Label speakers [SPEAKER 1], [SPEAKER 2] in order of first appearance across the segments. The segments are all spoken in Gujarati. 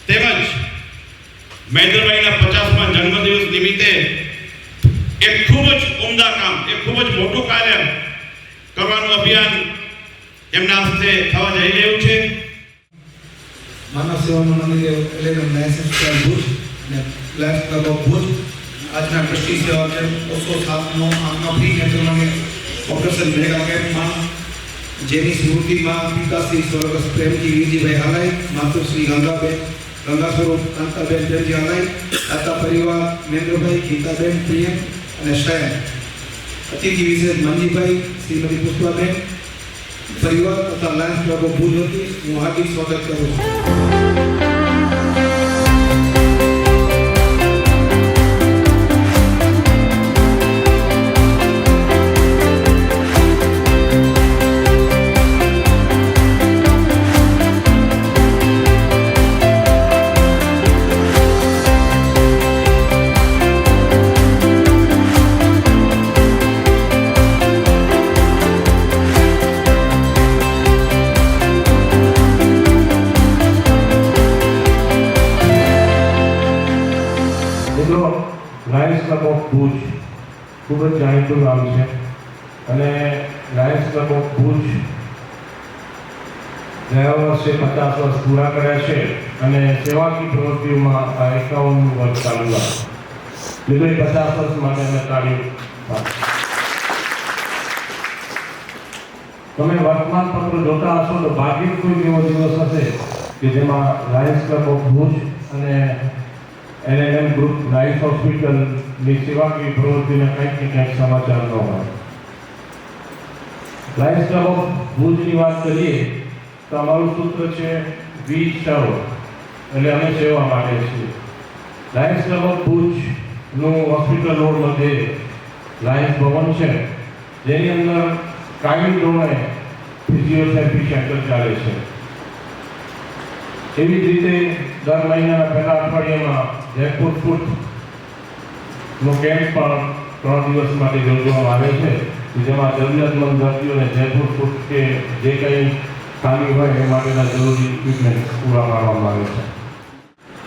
[SPEAKER 1] તેમજ મહેન્દ્રભાઈના 50મા જન્મદિવસ નિમિત્તે એક ખૂબ જ ઉમદા કામ, એક ખૂબ જ મોટું કાર્ય કરવાનું અભિયાન એમના હસ્તે થવા જઈ રહ્યું છે.
[SPEAKER 2] માનવ સેવાનું મંદિર એલેવન લાયસન્સ ક્લબ ભુજ અને લાયન્સ ક્લબ ઓફ ભુજ આજના ટ્રસ્ટી સેવા કેમ્પ 207નો આમનો ફ્રી નેત્રમણી ઓપરેશન મેગા કેમ્પમાં જેની સ્મૃતિમાં પિતાશ્રી સ્વર્ગસ્થ પ્રેમજી વીરજીભાઈ હાલાઈ, માતુશ્રી ગંગા સ્વરૂપ કાંતાબેન પ્રેમજી હાલાઈ, દાતા પરિવાર મહેન્દ્રભાઈ, ગીતાબેન, પ્રિયમ અને શયન, અતિથિ વિશેષ મંજીભાઈ, શ્રીમતી પુષ્પાબેન, પરિવાર તથા લાયન્સ ક્લબ ઓફ ભુજ વતી હું હાર્દિક સ્વાગત કરું છું.
[SPEAKER 3] લાયન્સ ક્લબ ઓફ ભુજ ખૂબ જ જાણીતું નામ છે અને લાયન્સ ક્લબ ઓફ ભુજ ગયા વર્ષે 50 વર્ષ પૂરા કર્યા છે અને સેવાકીય પ્રવૃત્તિઓમાં આ 51નું વર્ષ ચાલુ હતું. એટલે 50 વર્ષ માટે અમે તાળીઓ. તમે વર્તમાનપત્રો જોતા હશો તો ભાગ્યે કોઈ એવો દિવસ હશે કે જેમાં લાયન્સ ક્લબ ઓફ ભુજ અને LNM ગ્રુપ લાયન્સ હોસ્પિટલની સેવાકીય પ્રવૃત્તિના કંઈક ને કંઈક સમાચાર ન હોય. લાયન્સ ક્લબ ઓફ ભુજની વાત કરીએ તો અમારું સૂત્ર છે વી સર્વ, એટલે અમે સેવા માટે છીએ. લાયન્સ ક્લબ ઓફ ભુજનું હોસ્પિટલ રોડ મધ્યે લાયન્સ ભવન છે જેની અંદર કાયમી ધોરણે ફિઝિયોથેરાપી સેન્ટર ચાલે છે. એવી જ રીતે દર મહિનાના પહેલા અઠવાડિયામાં જયપુર ફૂટનો કેમ્પ પણ 3 દિવસ માટે યોજવામાં આવે છે, જેમાં જરૂરિયાતમંદ દર્દીઓને જયપુર ફૂટ કે જે કંઈ ખામી હોય એ માટેના જરૂરી ઇક્વિપમેન્ટ પૂરા પાડવામાં આવે છે.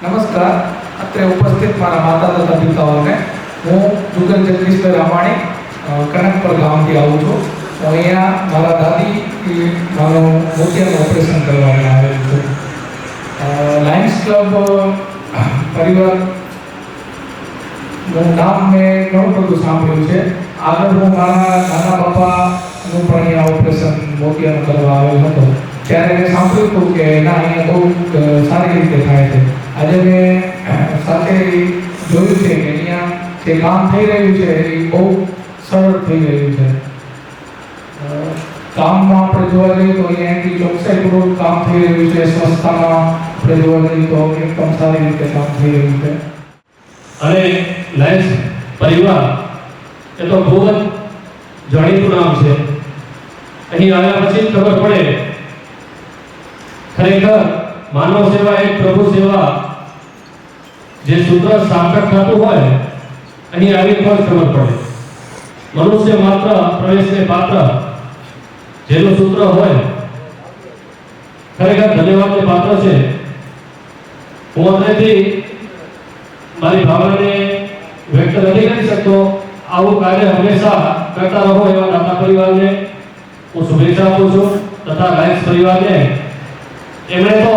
[SPEAKER 4] નમસ્કાર. અત્રે ઉપસ્થિત મારા માતા તથા પિતાઓને હું જુગલ જગદીશભાઈ રામાણી કનકપર ગામથી આવું છું. હું અહીંયા મારા દાદી મારું મોતિયાનું ઓપરેશન કરવાનું આવેલું છું. લાયન્સ ક્લબ પરિવારનું નામ મેં ઘણું બધું સાંભળ્યું છે. આગળ હું મારા નાના બાપાનું પણ અહીંયા ઓપરેશન મોતિયાનું કરવા આવેલ હતો ત્યારે મેં સાંભળ્યું હતું કે ના અહીંયા બહુ સારી રીતે થાય છે. આજે મેં સાથે જોયું છે કે અહીંયા જે કામ થઈ રહ્યું છે એ બહુ સરળ થઈ રહ્યું છે. કામમાં આપણે જોવા જઈએ તો અહીંયાથી ચોકસાઈપૂર્વક કામ થઈ રહ્યું છે. સંસ્થામાં આપણે જોવા જઈએ તો એકદમ સારી રીતે કામ થઈ રહ્યું છે.
[SPEAKER 5] અને લાયન્સ પરિવાર એ તો બહુ જ જાણીતું નામ છે. અહીં આવ્યા પછી ખબર પડે ખરેખર માનવ સેવા એક પ્રભુ સેવા જે સૂત્ર સાર્થક થતું હોય અહીં આવી પણ ખબર પડે. મનુષ્ય માત્ર પ્રવેશને પાત્ર જેનું સૂત્ર હોય ખરેખર ધન્યવાદને પાત્ર છે. હું અંદરથી મારી ભાવનાને વ્યક્ત નથી કરી શકતો. આવું કાર્ય હંમેશા કરતા રહો એવા દાતા પરિવારને હું શુભેચ્છા આપું છું તથા લાયન્સ પરિવારને. એમણે તો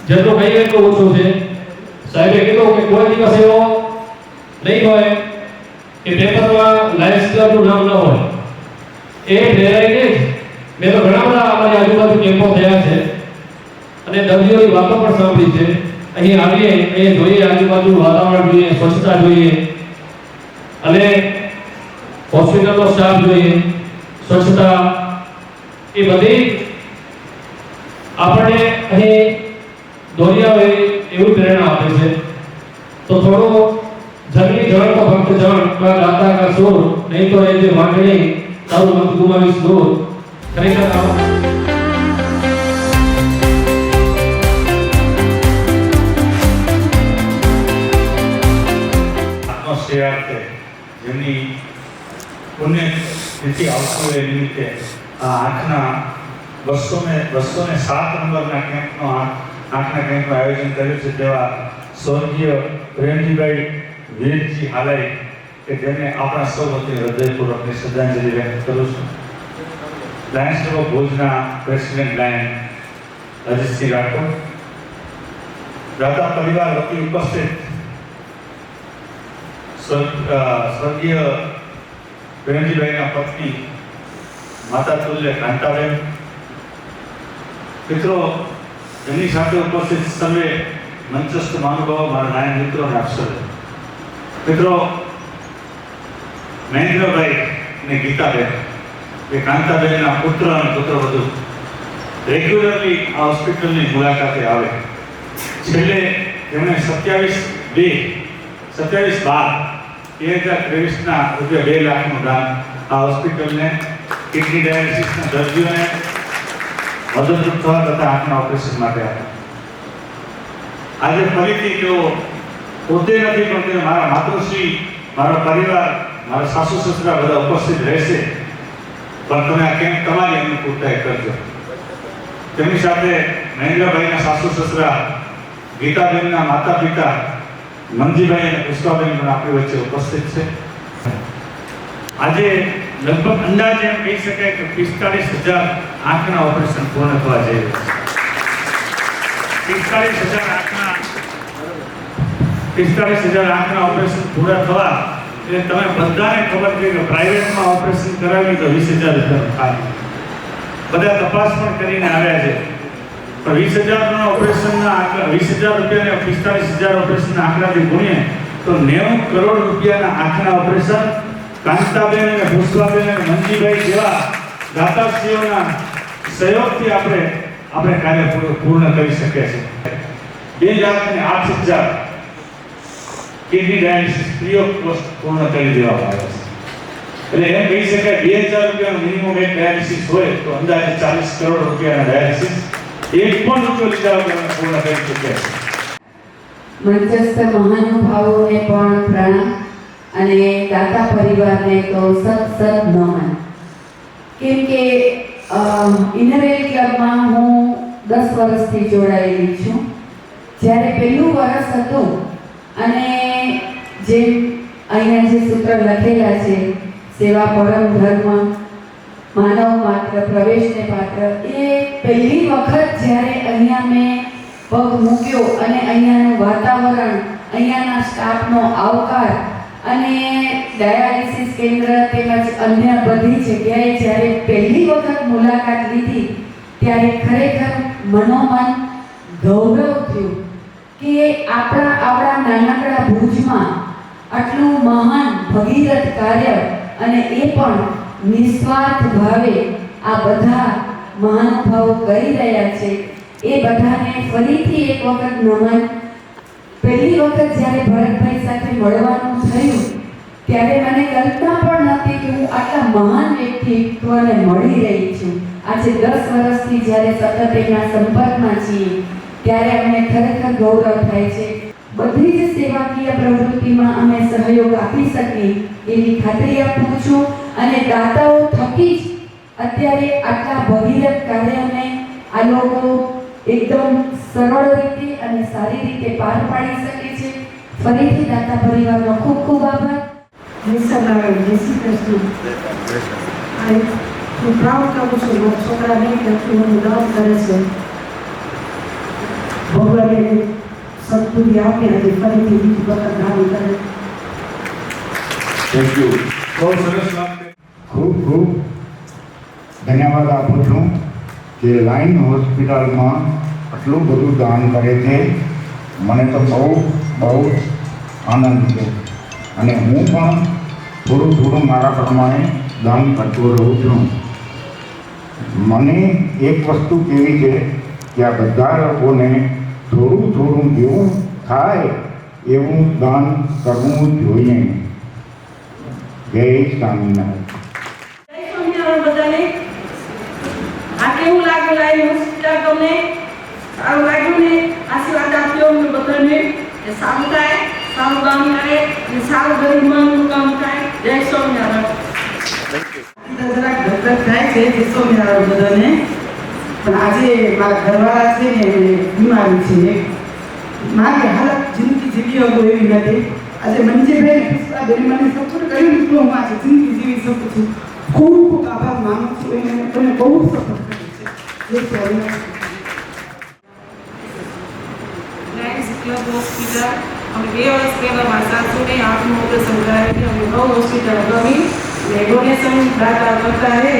[SPEAKER 5] જેટલું કહીએ એટલું ઓછું છે. સાહેબે કીધું કે કોઈ દિવસ એવો નહીં હોય કે પેપરમાં લાયન્સ ક્લબનું નામ ન હોય. એ પ્રેરાઈને જ મેં તો ઘણા બધા અમારી આજુબાજુ કેમ્પો થયા છે અને દર્દીઓની વાતો પણ સાંભળી છે. અહીં આવીએ, અહીંયા જોઈએ, આજુબાજુ વાતાવરણ જોઈએ, સ્વચ્છતા જોઈએ અને હોસ્પિટલનો સ્ટાફ જોઈએ, સ્વચ્છતા એ બધી આપણને અહીં દોર્યા હોય એવું પ્રેરણા આપે છે. તો થોડું જમી જણ તો ભક્ત જણ કા ગાતા કા સુર, નહીં તો એ જે માંગણી તારું મત ગુમાવીશ દૂર. ખરેખર
[SPEAKER 6] આત્મસેવા જેમની પુણ્યતિથિ આવતી હોય નિમિત્તે આ 207 નંબરના કેમ્પનો આંખના કેમ્પનું આયોજન કર્યું છે તેવા સ્વર્ગીય પ્રેમજીભાઈ વીરજી હાલાઈ કે જેમને આપણા સૌ વતી હૃદયપૂર્વકની શ્રદ્ધાંજલિ વ્યક્ત કરું છું. લાયન્સ ક્લબ ઓફ ભુજના પ્રેસિડેન્ટ લાયન અજીતસિંહ રાઠોડ, દાતા પરિવાર વતી ઉપસ્થિત સ્વર્ગીય પ્રેમજીભાઈના પત્ની માતા તુલ્ય કાંતાબેન, મિત્રો, એમની સાથે ઉપસ્થિત સર્વે મંચસ્થ મહાનુભાવો, મારા નાયક મિત્રો અને આપ સર્વે મિત્રો, મહેન્દ્રભાઈ અને ગીતાબેન એ કાંતાબેનના પુત્ર અને પુત્રવધુ રેગ્યુલરલી આ હોસ્પિટલની મુલાકાતે આવે. છેલ્લે તેમણે 27/12/2023ના રૂપિયા 2 લાખનું દાન આ હોસ્પિટલને કિડની ડાયાલિસિસના દર્દીઓને મદદરૂપ થવા તથા આંખના ઓપરેશન માટે આપ્યા. આજે ફરીથી તેઓ પોતે નથી પણ તે મારા માતૃશ્રી, મારો પરિવાર, મારા સાસુ સસરા બધા ઉપસ્થિત રહેશે, પણ તમે આ કેમ્પ તમારી અનુકૂળતાએ કરજો. તેમની સાથે મહેન્દ્રભાઈના સાસુ સસરા, ગીતાબેનના માતા પિતા મંજીભાઈ અને પુષ્પાબેન પણ આપણી વચ્ચે ઉપસ્થિત છે. આજે લગભગ અંદાજે એમ કહી શકાય કે 45,000 આંખના ઓપરેશન પૂર્ણ થવા જઈ રહ્યા છે. 45,000 આંખના ઓપરેશન પૂરા થવા એટલે તમે બધાને ખબર છે કે પ્રાઇવેટમાં ઓપરેશન કરાવી તો 20,000 રૂપિયા થાય. બધા તપાસ પણ કરીને આવ્યા છે, પણ 20,000ના ઓપરેશનના આંકડા, 20,000 રૂપિયાને 45,000 ઓપરેશનના આંકડાથી ગુણીએ તો 90 કરોડ રૂપિયાના આંખના ઓપરેશન કાંતાબેન અને પુષ્પાબેન અને મંજીભાઈ જેવા દાતાશ્રીઓના સહયોગથી આપણે કાર્ય પૂર્ણ કરી શકીએ છીએ. 2,08,000 kidney dialysis free of cost પૂર્ણ કરી દેવામાં આવ્યા છે. એટલે એમ કહી શકાય 2,000 રૂપિયાનું મિનિમમ એક ડાયાલિસિસ હોય તો અંદાજે 40 કરોડ રૂપિયાના ડાયાલિસિસ એક પણ રૂપિયો લીધા વગર પૂર્ણ કરી ચૂક્યા છે.
[SPEAKER 7] મંચસ્થ મહાનુભાવોને પણ પ્રણામ અને દાતા પરિવારને તો સત નમન. કેમ કે ઇનરેલ ક્લબમાં હું 10 વર્ષથી જોડાયેલી છું. જ્યારે પહેલું વર્ષ હતું અને જેમ અહીંયા જે સૂત્ર લખેલા છે, સેવા પરમ ધર્મ, માનવ માત્ર પ્રવેશને પાત્ર, એ પહેલી વખત જ્યારે અહીંયા મેં પગ મૂક્યો અને અહીંયાનું વાતાવરણ, અહીંયાના સ્ટાફનો આવકાર અને ડાયાલિસિસ કેન્દ્ર તેમજ અન્ય બધી જગ્યાએ જ્યારે પહેલી વખત મુલાકાત લીધી ત્યારે ખરેખર મનોમન ગૌરવ થયું કે આપણા નાનકડા ભુજમાં આટલું મહાન ભગીરથ કાર્ય અને એ પણ નિસ્વાર્થ ભાવે આ બધા મહાનુભાવો કરી રહ્યા છે. એ બધાને ફરીથી એક વખત નમન. પહેલી વખત જ્યારે ભરતભાઈ સાથે મળવાનું થયું ત્યારે મને કલ્પના પણ નહોતી કે હું આટલા મહાન વ્યક્તિત્વને મળી રહી છું. આજે 10 વર્ષથી જ્યારે સતત એમના સંપર્કમાં છીએ ત્યારે અમને ખરેખર ગૌરવ થાય છે. બધી જ સેવાકીય પ્રવૃત્તિમાં અમે સહયોગ આપી શકીએ એવી ખાતરી આપું છું અને દાતાઓ થકી જ અત્યારે આટલા ભગીરથ કાર્યને આ લોકો એકદમ સરળ રીતે અને સારી રીતે પાર પાડી શકે છે. ફરીથી દાતા પરિવારનો ખૂબ ખૂબ આભાર.
[SPEAKER 8] જય શ્રી કૃષ્ણ. હું પ્રાઉડ કરું છું મારા છોકરાને કે હું દાન કરે છે. ભગવાને સદબુદ્ધિ આપે અને ફરીથી બીજી વખત દાન કરે.
[SPEAKER 6] Thank you. બહુ સરસ વાત.
[SPEAKER 9] ખૂબ ખૂબ ધન્યવાદ આપું છું કે લાઈન હોસ્પિટલમાં આટલું બધું દાન કરે છે. મને તો બહુ આનંદ છે અને હું પણ થોડું મારા પ્રમાણે દાન કરતો રહું છું. મને એક વસ્તુ કેવી છે કે આ બધા લોકોને થોડું જેવું થાય એવું દાન કરવું જોઈએ. જય સ્વામિનારાયણ.
[SPEAKER 8] બધાને આ કેવું લાગ્યું લાઈવ હોસ્પિટલ? તમને સારું લાગ્યું ને? આશીર્વાદ આપ્યો અમને બધાને કે સારું થાય, સારું કામ થાય અને સારું ગરીબનું કામ થાય. જય સ્વામિનારાયણ. જરાક ધકધક થાય છે. જય સ્વામિનારાયણ બધાને. પણ આજે મારા ઘરવાળા છે ને એને બીમારી છે, મારી હાલત જિંદગી જીવી શકું એવી નથી. આજે મંજીભાઈ પુષ્પાબેન મને સપોર્ટ કર્યું તો હું આજે જિંદગી જીવી શકું છું. ખૂબ ખૂબ આભાર માનું છું. એને મને બહુ સપોર્ટ કર્યો છે.
[SPEAKER 10] લાયન્સ ક્લબ હોસ્પિટલ અમે 2 વર્ષ પહેલાં મારા સાસુને આંખનું ઓપરેશન કરાવી અમે બહુ હોસ્પિટલ ગમી અને ડોનેશન દાતા કરતા રહે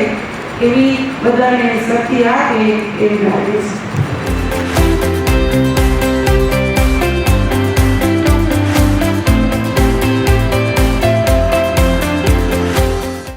[SPEAKER 10] એવી બધાને શક્તિ આપે એવી લાગે છે.